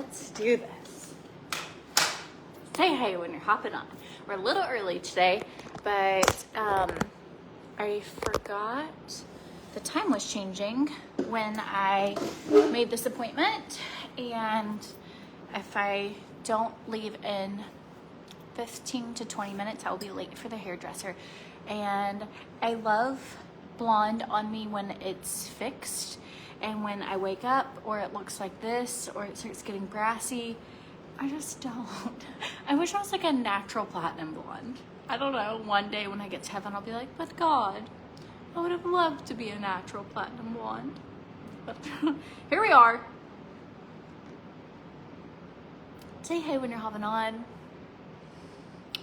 let's do this. Say hey when you're hopping on. We're a little early today, but I forgot the time was changing when I made this appointment, and if I don't leave in 15 to 20 minutes, I'll be late for the hairdresser. And I love blonde on me when it's fixed, and when I wake up or it looks like this or it starts getting brassy, I just don't. I wish I was like a natural platinum blonde. I don't know, one day when I get to heaven I'll be like, but God, I would have loved to be a natural platinum blonde. But here we are. Say hey when you're hopping on.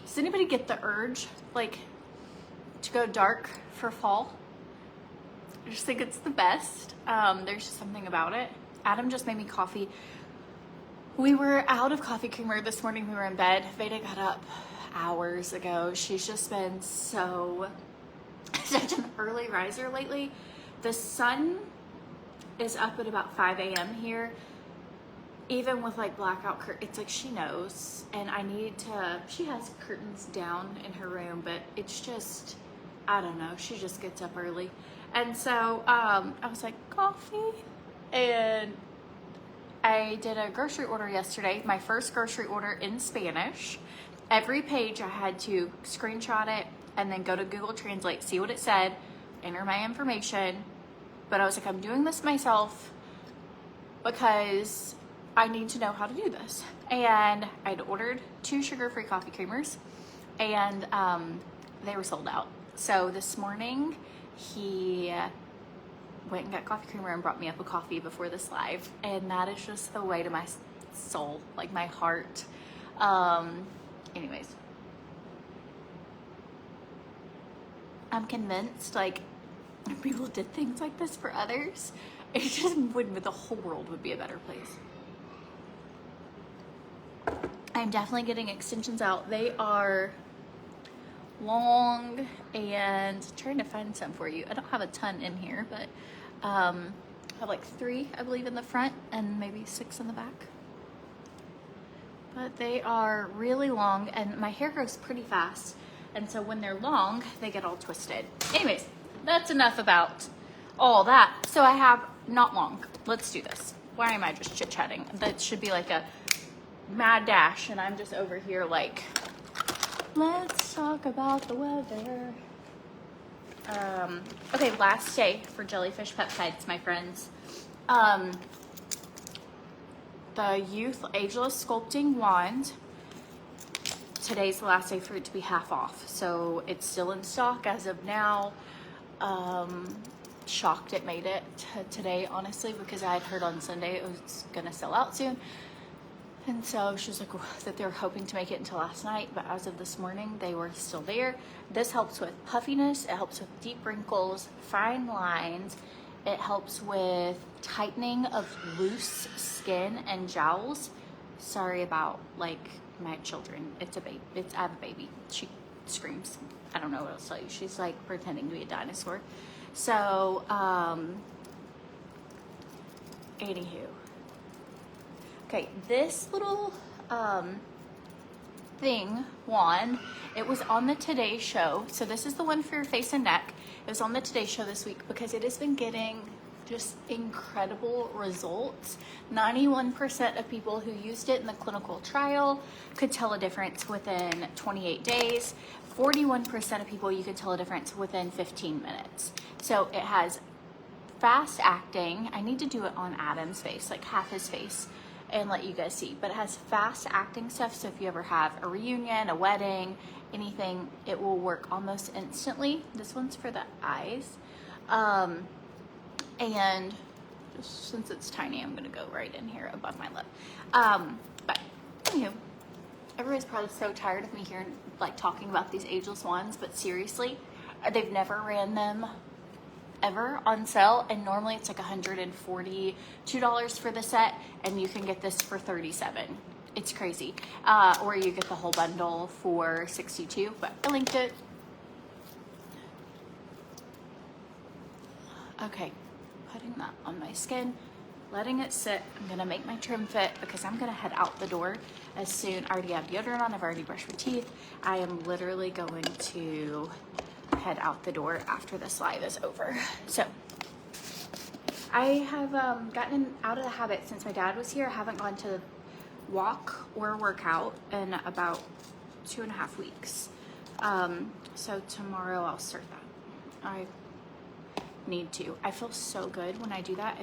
Does anybody get the urge, like, to go dark for fall? I just think it's the best. There's just something about it. Adam just made me coffee. We were out of coffee creamer this morning. We were in bed. Veda got up hours ago. She's just been such an early riser lately. The sun is up at about 5 a.m. here. Even with like blackout curtains, it's like she knows, and she has curtains down in her room, but it's just, I don't know, she just gets up early. And so I was like, coffee? And I did a grocery order yesterday, my first grocery order in Spanish. Every page I had to screenshot it and then go to Google Translate, see what it said, enter my information. But I was like, I'm doing this myself because I need to know how to do this. And I'd ordered 2 sugar-free coffee creamers, and they were sold out. So this morning, he went and got coffee creamer and brought me up a coffee before this live. And that is just the way to my soul, like my heart. Anyways. I'm convinced, like, if people did things like this for others, it just would, the whole world would be a better place. I'm definitely getting extensions out. They are long, and trying to find some for you. I don't have a ton in here, but I have like 3, I believe, in the front and maybe 6 in the back. But they are really long, and my hair grows pretty fast. And so when they're long, they get all twisted. Anyways, that's enough about all that. So I have not long. Let's do this. Why am I just chit-chatting? That should be like a mad dash, and I'm just over here like, let's talk about the weather. Okay, last day for jellyfish peptides, my friends. The Youth Ageless Sculpting Wand. Today's the last day for it to be half off, so it's still in stock as of now. Shocked it made it today, honestly, because I had heard on Sunday it was gonna sell out soon. And so she was like that they were hoping to make it until last night, but as of this morning, they were still there. This helps with puffiness. It helps with deep wrinkles, fine lines. It helps with tightening of loose skin and jowls. Sorry about like my children. It's a baby. I have a baby. She screams. I don't know what else to tell you. She's like pretending to be a dinosaur. So, anywho. Okay, this little wand, it was on the Today Show. So this is the one for your face and neck. It was on the Today Show this week because it has been getting just incredible results. 91% of people who used it in the clinical trial could tell a difference within 28 days. 41% of people, you could tell a difference within 15 minutes. So it has fast acting. I need to do it on Adam's face, like half his face, and let you guys see, but it has fast acting stuff. So if you ever have a reunion, a wedding, anything, it will work almost instantly. This one's for the eyes. And just since it's tiny, I'm gonna go right in here above my lip. But anywho, everybody's probably so tired of me hearing, like, talking about these ageless wands, but seriously, they've never ran them ever on sale, and normally it's like $142 for the set, and you can get this for $37. It's crazy. Or you get the whole bundle for $62, but I linked it. Okay, putting that on my skin. letting it sit. I'm gonna make my trim fit because I'm gonna head out the door as soon. I already have deodorant on, I've already brushed my teeth. I am literally going to head out the door after this live is over. So I have gotten out of the habit since my dad was here. I haven't gone to walk or workout in about 2.5 weeks. So tomorrow I'll start that. I need to. I feel so good when I do that.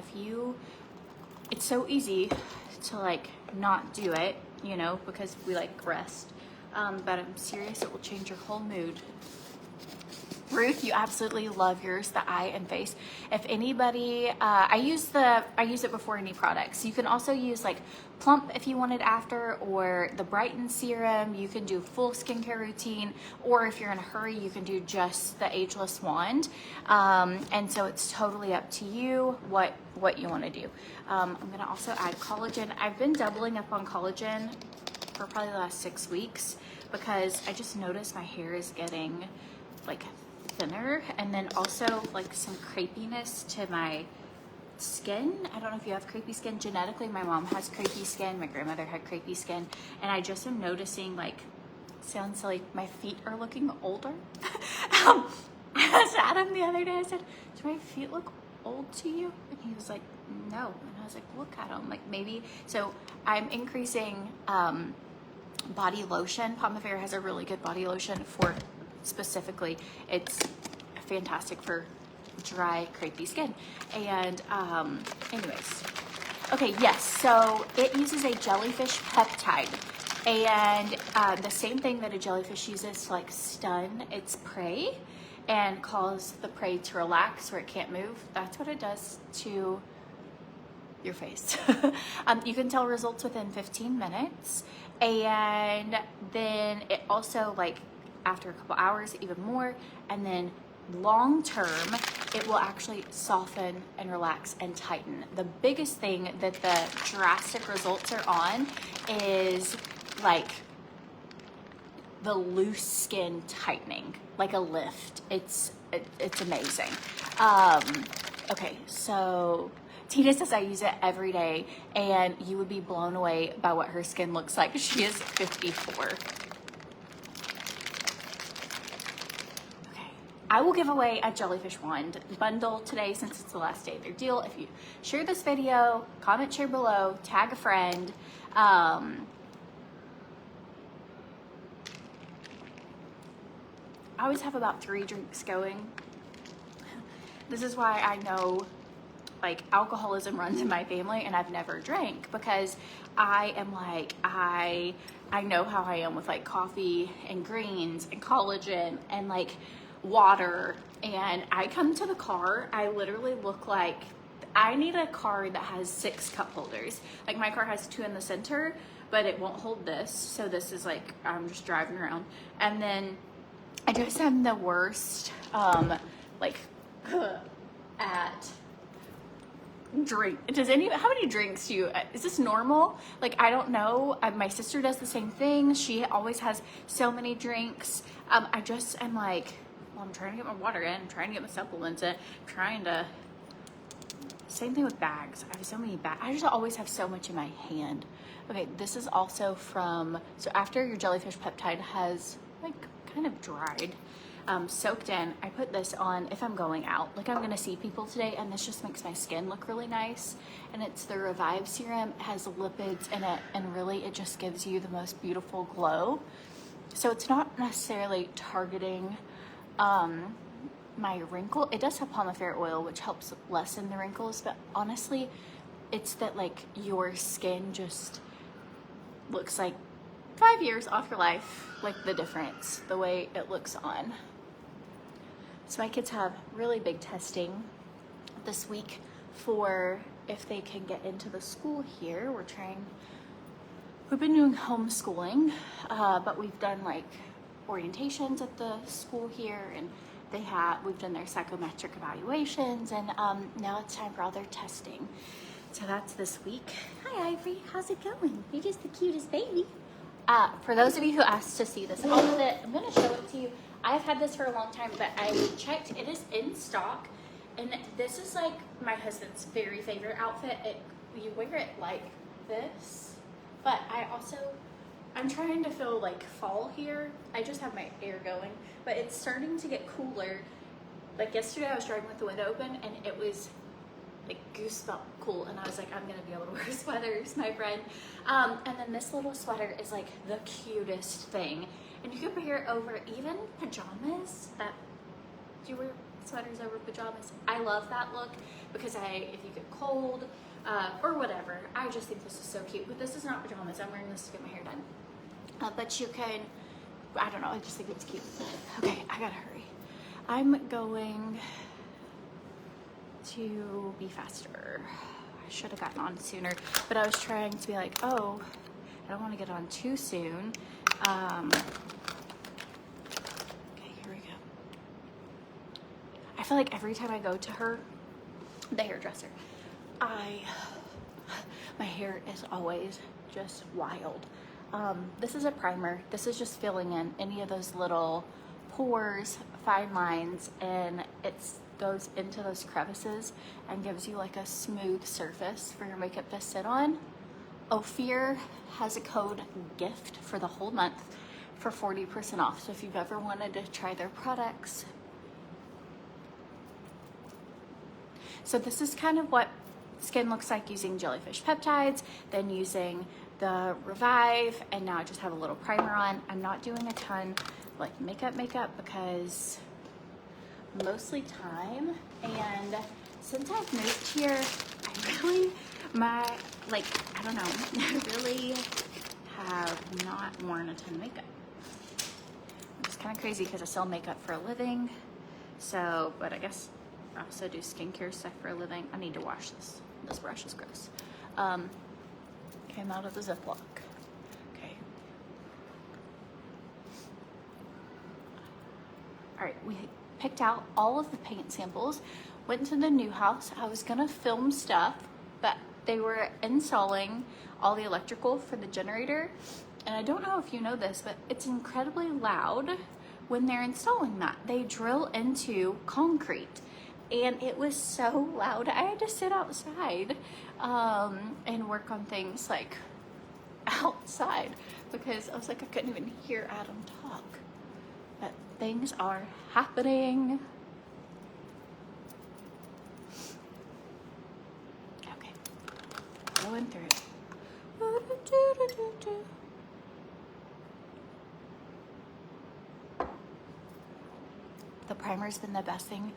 It's so easy to like not do it, you know, because we like rest. But I'm serious, it will change your whole mood. Ruth, you absolutely love yours, the eye and face. If anybody, I use it before any products. You can also use like Plump if you want it after, or the Brighten serum. You can do full skincare routine, or if you're in a hurry, you can do just the Ageless Wand. And so it's totally up to you what you want to do. I'm gonna also add collagen. I've been doubling up on collagen for probably the last 6 weeks because I just noticed my hair is getting like thinner, and then also like some crepiness to my skin. I don't know if you have crepey skin. Genetically, my mom has crepey skin, my grandmother had crepey skin, and I just am noticing, like, sounds like my feet are looking older. I asked Adam the other day, I said, do my feet look old to you? And he was like, no. And I was like, look at them. Like, maybe. So I'm increasing body lotion. Pomifera has a really good body lotion for specifically, it's fantastic for dry, crepey skin. And anyways, okay, yes, so it uses a jellyfish peptide, and the same thing that a jellyfish uses to like stun its prey and cause the prey to relax where it can't move. That's what it does to your face. You can tell results within 15 minutes, and then it also, like, after a couple hours, even more, and then long term it will actually soften and relax and tighten. The biggest thing that the drastic results are on is like the loose skin tightening, like a lift. It's amazing. Okay, so Tina says I use it every day, and you would be blown away by what her skin looks like. She is 54. I will give away a jellyfish wand bundle today since it's the last day of their deal. If you share this video, comment, share below, tag a friend. I always have about 3 drinks going. This is why I know, like, alcoholism runs in my family, and I've never drank, because I am like, I know how I am with like coffee and greens and collagen and like water. And I come to the car, I literally look like I need a car that has 6 cup holders. Like, my car has 2 in the center, but it won't hold this. So this is like, I'm just driving around. And then I just am the worst, like, at drink. How many drinks do you, is this normal? Like, I don't know. My sister does the same thing. She always has so many drinks. I just am like, well, I'm trying to get my water in, I'm trying to get my supplements in, same thing with bags. I have so many bags. I just always have so much in my hand. Okay, this is also from, so after your jellyfish peptide has like kind of dried, soaked in, I put this on if I'm going out. Like, I'm gonna see people today, and this just makes my skin look really nice. And it's the Revive serum. It has lipids in it, and really it just gives you the most beautiful glow. So it's not necessarily targeting my wrinkle. It does have pomifera oil, which helps lessen the wrinkles, but honestly, it's that like your skin just looks like 5 years off your life, like the difference, the way it looks on. So my kids have really big testing this week for if they can get into the school here. We've been doing homeschooling, but we've done like orientations at the school here, and we've done their psychometric evaluations, and now it's time for all their testing. So that's this week. Hi Ivory, how's it going? You're just the cutest baby. For those of you who asked to see this outfit, I'm gonna show it to you. I've had this for a long time, but I checked, it is in stock, and this is like my husband's very favorite outfit. It you wear it like this, but I'm trying to feel like fall here. I just have my air going, but it's starting to get cooler. Like yesterday I was driving with the window open and it was like goosebump cool, and I was like, I'm gonna be able to wear sweaters, my friend. And then this little sweater is like the cutest thing, and you can pair it over even pajamas. Do you wear sweaters over pajamas? I love that look because if you get cold or whatever, I just think this is so cute. But this is not pajamas. I'm wearing this to get my hair done. But you can, I don't know, I just think it's cute. Okay, I gotta hurry. I'm going to be faster. I should have gotten on sooner, but I was trying to be like, oh, I don't want to get on too soon. Okay, here we go. I feel like every time I go to her, the hairdresser, my hair is always just wild. This is a primer. This is just filling in any of those little pores, fine lines, and it goes into those crevices and gives you like a smooth surface for your makeup to sit on. Ophir has a code gift for the whole month for 40% off. So if you've ever wanted to try their products. So this is kind of what skin looks like using jellyfish peptides, then using the Revive, and now I just have a little primer on. I'm not doing a ton like makeup because mostly time, and since I've moved here, I really, I don't know, I really have not worn a ton of makeup. It's kind of crazy because I sell makeup for a living, so, but I guess I also do skincare stuff for a living. I need to wash this. This brush is gross. Came out of the Ziploc. Okay. All right, we picked out all of the paint samples, went to the new house. I was gonna film stuff, but they were installing all the electrical for the generator. And I don't know if you know this, but it's incredibly loud when they're installing that. They drill into concrete, and it was so loud. I had to sit outside and work on things like outside because I was like, I couldn't even hear Adam talk. But things are happening. Okay, going through it. The primer's been the best thing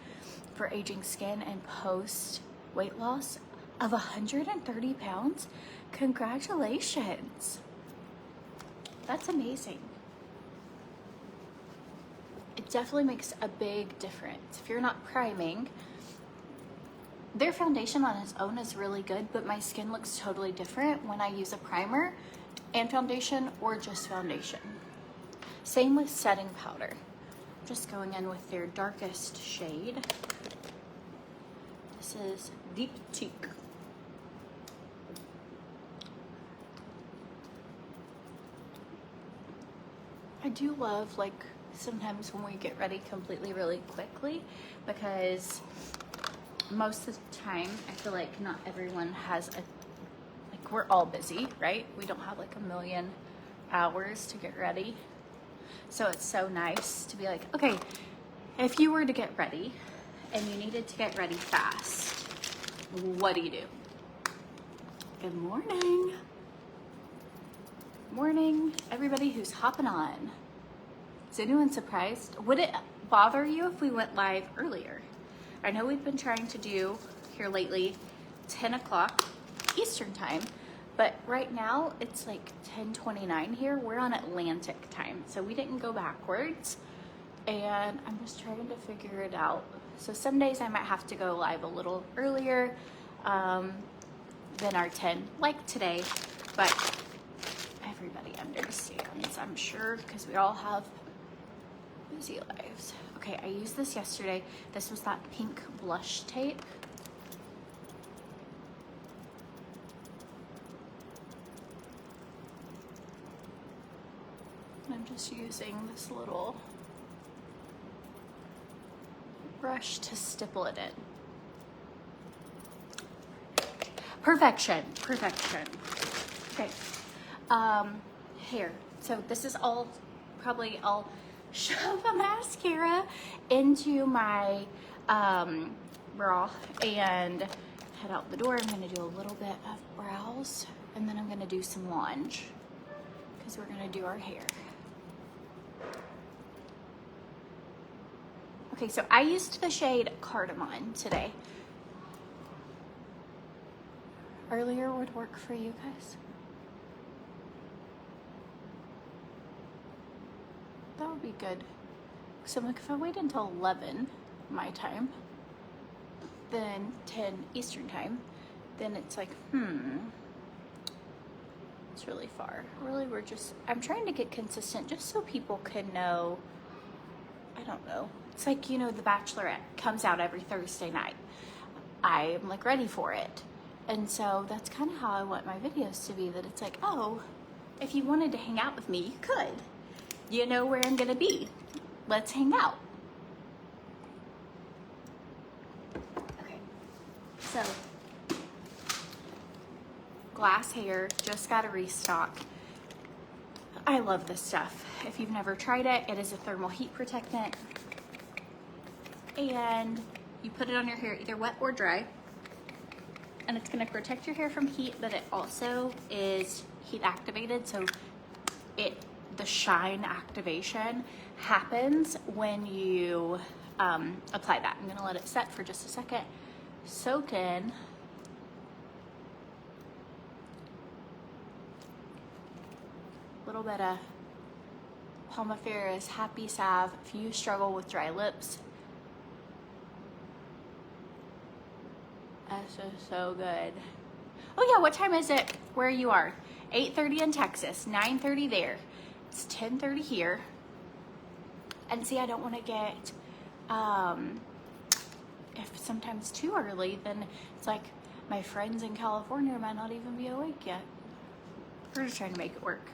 for aging skin and post weight loss of 130 pounds. Congratulations. That's amazing. It definitely makes a big difference. If you're not priming, their foundation on its own is really good, but my skin looks totally different when I use a primer and foundation or just foundation. Same with setting powder. Just going in with their darkest shade. This is Deep Teak. I do love, like, sometimes when we get ready completely really quickly, because most of the time I feel like not everyone has like, we're all busy, right? We don't have like a million hours to get ready. So it's so nice to be like, okay, if you were to get ready and you needed to get ready fast, what do you do? Good morning. Morning, everybody who's hopping on. Is anyone surprised? Would it bother you if we went live earlier? I know we've been trying to do here lately 10 o'clock Eastern time, but right now it's like 10:29 here. We're on Atlantic time, so we didn't go backwards, and I'm just trying to figure it out. So some days I might have to go live a little earlier than our 10, like today, but everybody understands, I'm sure, because we all have busy lives. Okay, I used this yesterday. This was that pink blush tape. I'm just using this little brush to stipple it in. Perfection, perfection. Okay, hair. So this is all, probably I'll shove a mascara into my bra and head out the door. I'm gonna do a little bit of brows and then I'm gonna do some lunge because we're gonna do our hair. Okay, so I used the shade Cardamom today. Earlier would work for you guys? That would be good. So like if I wait until 11 my time, then 10 Eastern time, then it's like, it's really far. Really, I'm trying to get consistent just so people can know, I don't know. It's like, you know, The Bachelorette comes out every Thursday night. I'm like ready for it. And so that's kind of how I want my videos to be, that it's like, oh, if you wanted to hang out with me, you could. You know where I'm gonna be. Let's hang out. Okay, so glass hair, just got a restock. I love this stuff. If you've never tried it, it is a thermal heat protectant. And you put it on your hair either wet or dry. And it's gonna protect your hair from heat, but it also is heat activated. So the shine activation happens when you apply that. I'm gonna let it set for just a second. Soak in. A little bit of Palmolive's Happy Salve if you struggle with dry lips. This is so good. Oh yeah, what time is it where you are? 8:30 in Texas, 9:30 there. It's 10:30 here. And see, I don't want to get, if sometimes too early, then it's like my friends in California might not even be awake yet. We're just trying to make it work.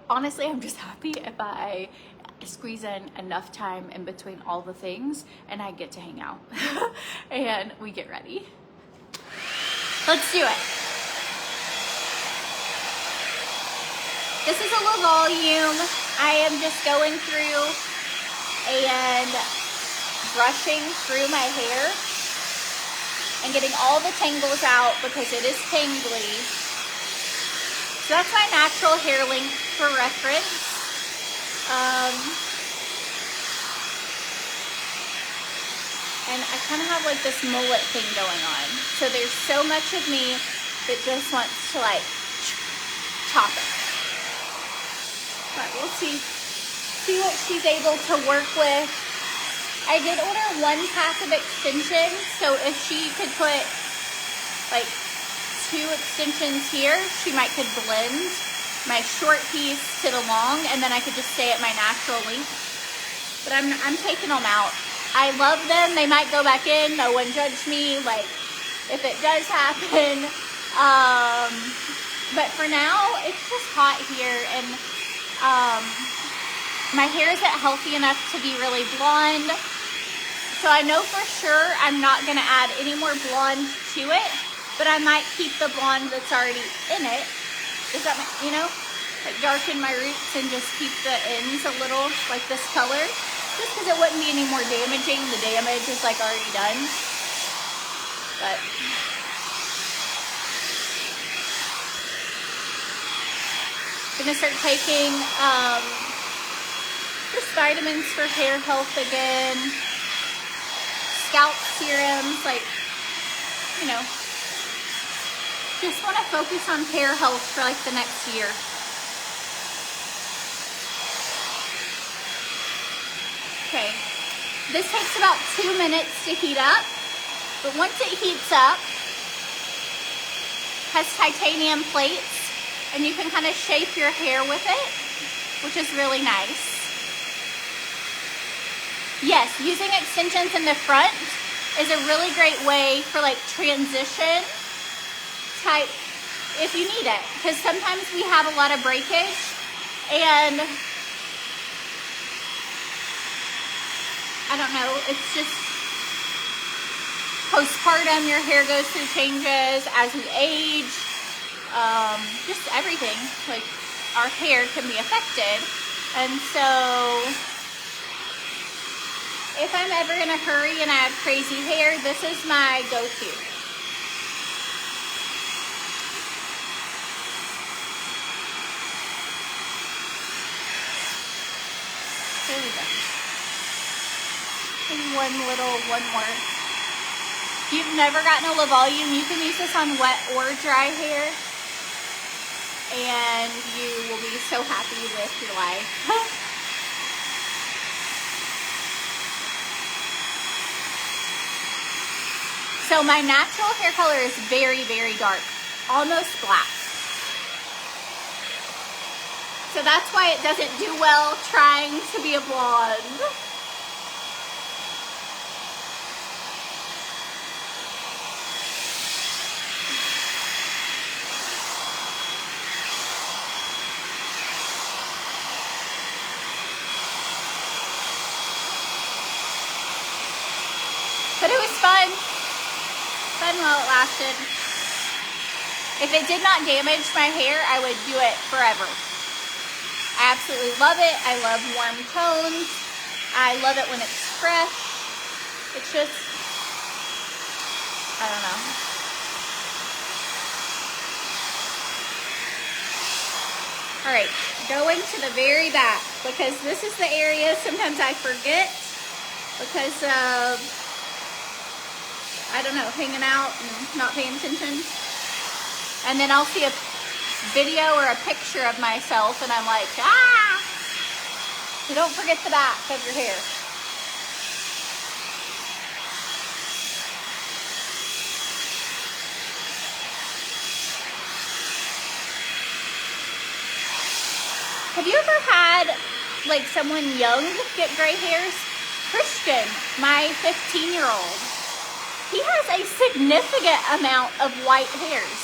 Honestly, I'm just happy if I squeeze in enough time in between all the things and I get to hang out and we get ready. Let's do it. This is a low volume. I am just going through and brushing through my hair and getting all the tangles out because it is tangly. So that's my natural hair length for reference. And I kind of have like this mullet thing going on. So there's so much of me that just wants to like chop it. But we'll see what she's able to work with. I did order 1 pack of extensions. So if she could put like 2 extensions here, she could blend my short piece to the long, and then I could just stay at my natural length. But I'm taking them out. I love them. They might go back in. No one judge me. Like, if it does happen. But for now, it's just hot here, and my hair isn't healthy enough to be really blonde. So I know for sure I'm not going to add any more blonde to it, but I might keep the blonde that's already in it. Does that make, you know, like darken my roots and just keep the ends a little like this color, just because it wouldn't be any more damaging. The damage is like already done. But I'm gonna start taking just vitamins for hair health again, scalp serums, like, you know, just want to focus on hair health for like the next year. Okay, this takes about 2 minutes to heat up, but once it heats up, has titanium plates, and you can kind of shape your hair with it, which is really nice. Yes, using extensions in the front is a really great way for like transition type if you need it, because sometimes we have a lot of breakage, and I don't know, it's just, postpartum, your hair goes through changes as we age. Just everything, like our hair can be affected. And so if I'm ever in a hurry and I have crazy hair, this is my go-to. There we go. And one more. If you've never gotten a La Volume, you can use this on wet or dry hair, and you will be so happy with your life. So my natural hair color is very, very dark, almost black. So that's why it doesn't do well trying to be a blonde. But it was fun. Fun while it lasted. If it did not damage my hair, I would do it forever. I absolutely love it. I love warm tones. I love it when it's fresh. It's just, I don't know. All right, going to the very back, because this is the area sometimes I forget because of, I don't know, hanging out and not paying attention. And then I'll see a video or a picture of myself and I'm like, ah! So don't forget the back of your hair. Have you ever had like someone young get gray hairs? Christian, my 15-year-old, he has a significant amount of white hairs.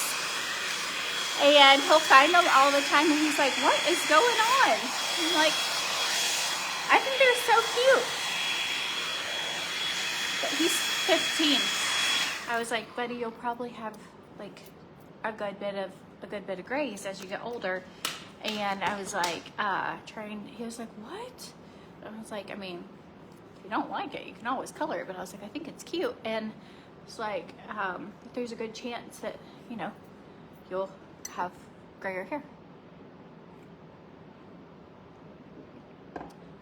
And he'll find them all the time and he's like, what is going on? I'm like, I think they're so cute. But he's 15. I was like, buddy, you'll probably have like a good bit of grays as you get older. And I was like, he was like, what? I was like, I mean, if you don't like it, you can always color it. But I was like, I think it's cute. And it's like, there's a good chance that, you know, you'll have grayer hair.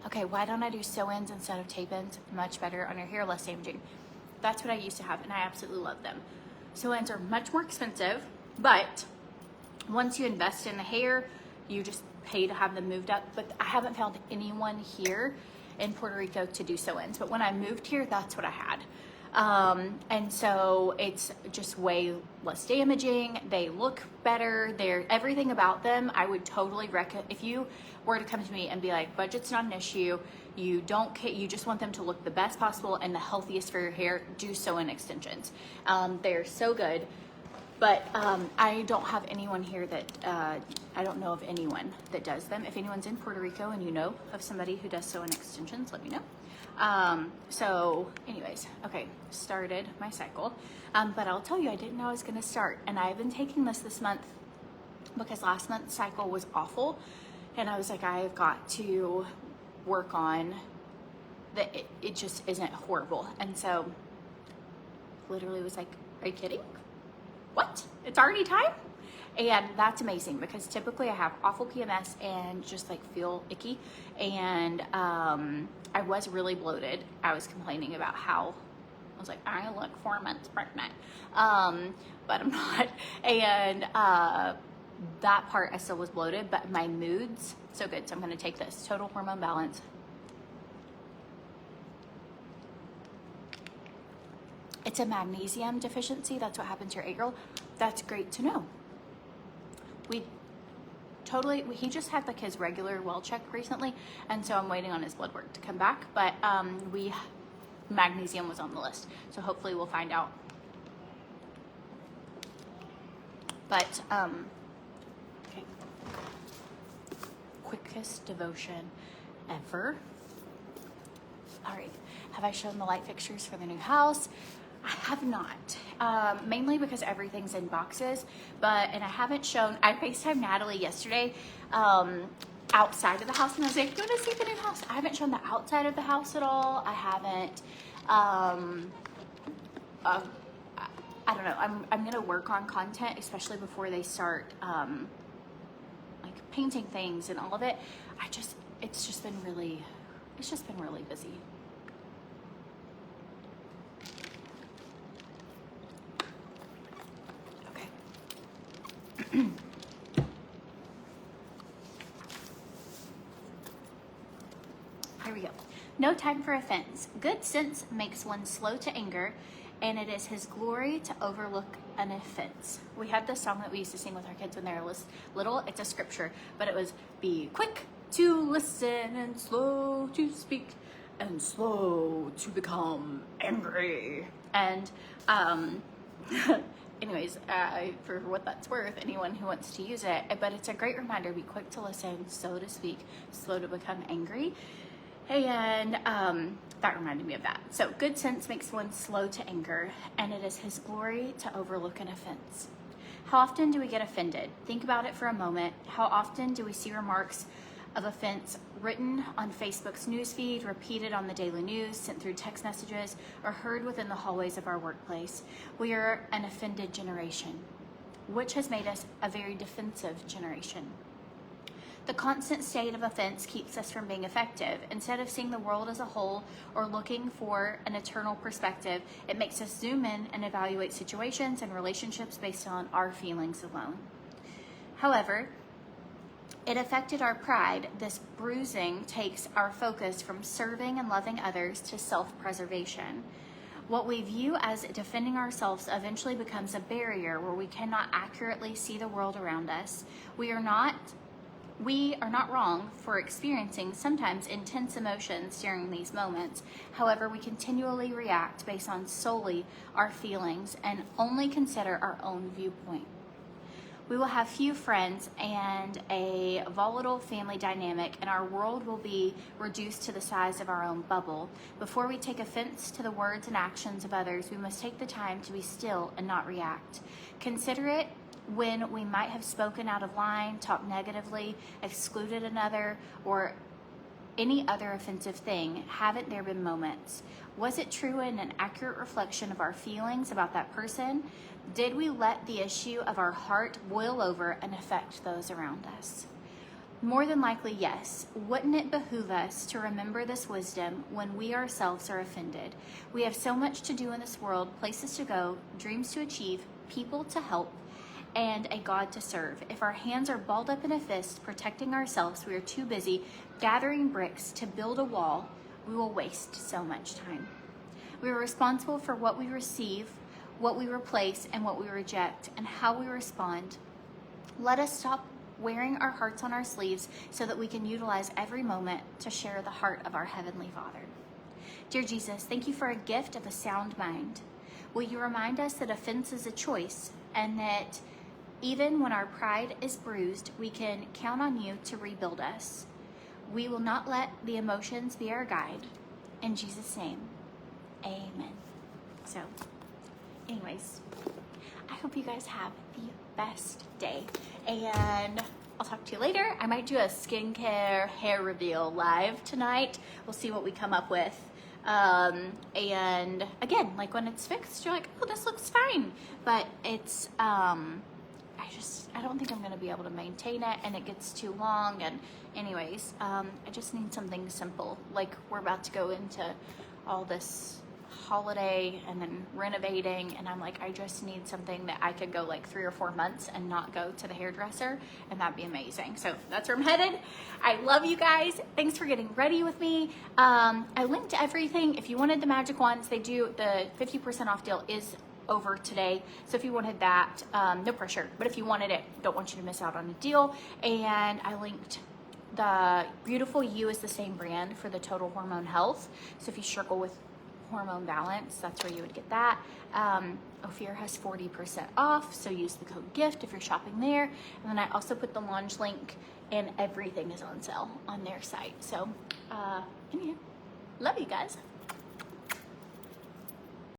Okay, why don't I do sew-ins instead of tape-ins? Much better on your hair, less damaging. That's what I used to have, and I absolutely love them. Sew-ins are much more expensive, but once you invest in the hair, you just pay to have them moved up. But I haven't found anyone here in Puerto Rico to do sew-ins. But when I moved here, that's what I had. And so it's just way less damaging. They look better. They're everything about them. I would totally recommend, if you were to come to me and be like, budget's not an issue, you don't care, you just want them to look the best possible and the healthiest for your hair, do sew-in extensions. They're so good. But I don't have anyone here that, I don't know of anyone that does them. If anyone's in Puerto Rico and you know of somebody who does sew-in extensions, let me know. So anyways, okay, started my cycle. But I'll tell you, I didn't know I was gonna start. And I've been taking this month because last month's cycle was awful. And I was like, I've got to work on that. It just isn't horrible. And so literally was like, are you kidding? What? It's already time? And that's amazing because typically I have awful PMS and just like feel icky. And I was really bloated. I was complaining about how I was like, I look 4 months pregnant, but I'm not. And that part I still was bloated, but my moods so good. So I'm going to take this total hormone balance. It's a magnesium deficiency. That's what happened to your 8-year-old. That's great to know. He just had like his regular well check recently, and so I'm waiting on his blood work to come back, but magnesium was on the list, so hopefully we'll find out. But okay, quickest devotion ever. All right, have I shown the light fixtures for the new house? I have not, mainly because everything's in boxes, and I haven't shown, I FaceTimed Natalie yesterday, outside of the house, and I was like, do you want to see the new house? I haven't shown the outside of the house at all. I haven't, I don't know, I'm gonna work on content, especially before they start, like painting things and all of it. It's just been really busy. Here we go. No time for offense. Good sense makes one slow to anger, and it is his glory to overlook an offense. We had this song that we used to sing with our kids when they were little. It's a scripture, but it was, be quick to listen and slow to speak and slow to become angry. And anyways, for what that's worth, anyone who wants to use it, but it's a great reminder, be quick to listen, slow to speak, slow to become angry. And that reminded me of that. So good sense makes one slow to anger, and it is his glory to overlook an offense. How often do we get offended? Think about it for a moment. How often do we see remarks of offense written on Facebook's newsfeed, repeated on the daily news, sent through text messages, or heard within the hallways of our workplace? We are an offended generation, which has made us a very defensive generation. The constant state of offense keeps us from being effective. Instead of seeing the world as a whole or looking for an eternal perspective, it makes us zoom in and evaluate situations and relationships based on our feelings alone. However, it affected our pride. This bruising takes our focus from serving and loving others to self-preservation. What we view as defending ourselves eventually becomes a barrier where we cannot accurately see the world around us. We are not wrong for experiencing sometimes intense emotions during these moments. However, we continually react based on solely our feelings and only consider our own viewpoint. We will have few friends and a volatile family dynamic, and our world will be reduced to the size of our own bubble. Before we take offense to the words and actions of others, we must take the time to be still and not react. Consider it when we might have spoken out of line, talked negatively, excluded another, or any other offensive thing. Haven't there been moments? Was it true and an accurate reflection of our feelings about that person? Did we let the issue of our heart boil over and affect those around us? More than likely, yes. Wouldn't it behoove us to remember this wisdom when we ourselves are offended? We have so much to do in this world, places to go, dreams to achieve, people to help, and a God to serve. If our hands are balled up in a fist protecting ourselves, we are too busy gathering bricks to build a wall. We will waste so much time. We are responsible for what we receive, what we replace, and what we reject, and how we respond. Let us stop wearing our hearts on our sleeves so that we can utilize every moment to share the heart of our Heavenly Father. Dear Jesus, thank you for a gift of a sound mind. Will you remind us that offense is a choice, and that even when our pride is bruised, we can count on you to rebuild us. We will not let the emotions be our guide. In Jesus' name, amen. So, anyways, I hope you guys have the best day, and I'll talk to you later. I might do a skincare hair reveal live tonight. We'll see what we come up with. And again, like when it's fixed, you're like, oh, this looks fine. But it's, I don't think I'm going to be able to maintain it, and it gets too long. And anyways, I just need something simple. Like, we're about to go into all this holiday and then renovating, and I'm like, I just need something that I could go like 3 or 4 months and not go to the hairdresser, and that'd be amazing. So that's where I'm headed. I love you guys. Thanks for getting ready with me. I linked everything. If you wanted the magic wands, they do, the 50% off deal is over today. So if you wanted that, no pressure, but if you wanted it, don't want you to miss out on a deal. And I linked the Beautiful You is the same brand for the Total Hormone Health. So if you struggle with hormone balance, that's where you would get that. Ophir has 40% off, so use the code GIFT if you're shopping there. And then I also put the launch link, and everything is on sale on their site. So anyway, love you guys.